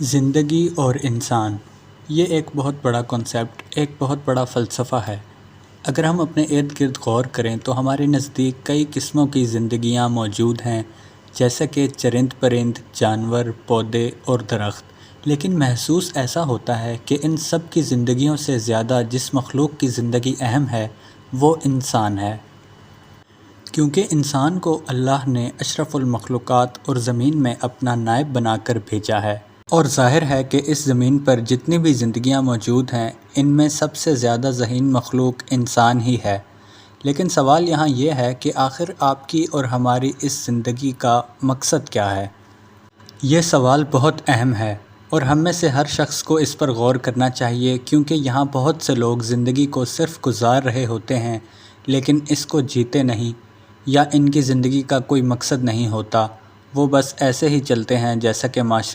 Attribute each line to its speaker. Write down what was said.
Speaker 1: زندگی اور انسان، یہ ایک بہت بڑا کنسیپٹ، ایک بہت بڑا فلسفہ ہے۔ اگر ہم اپنے ارد گرد غور کریں تو ہمارے نزدیک کئی قسموں کی زندگیاں موجود ہیں، جیسے کہ چرند پرند، جانور، پودے اور درخت۔ لیکن محسوس ایسا ہوتا ہے کہ ان سب کی زندگیوں سے زیادہ جس مخلوق کی زندگی اہم ہے وہ انسان ہے، کیونکہ انسان کو اللہ نے اشرف المخلوقات اور زمین میں اپنا نائب بنا کر بھیجا ہے۔ اور ظاہر ہے کہ اس زمین پر جتنی بھی زندگیاں موجود ہیں ان میں سب سے زیادہ ذہین مخلوق انسان ہی ہے۔ لیکن سوال یہاں یہ ہے کہ آخر آپ کی اور ہماری اس زندگی کا مقصد کیا ہے؟ یہ سوال بہت اہم ہے اور ہم میں سے ہر شخص کو اس پر غور کرنا چاہیے، کیونکہ یہاں بہت سے لوگ زندگی کو صرف گزار رہے ہوتے ہیں لیکن اس کو جیتے نہیں، یا ان کی زندگی کا کوئی مقصد نہیں ہوتا، وہ بس ایسے ہی چلتے ہیں جیسا کہ معاشرے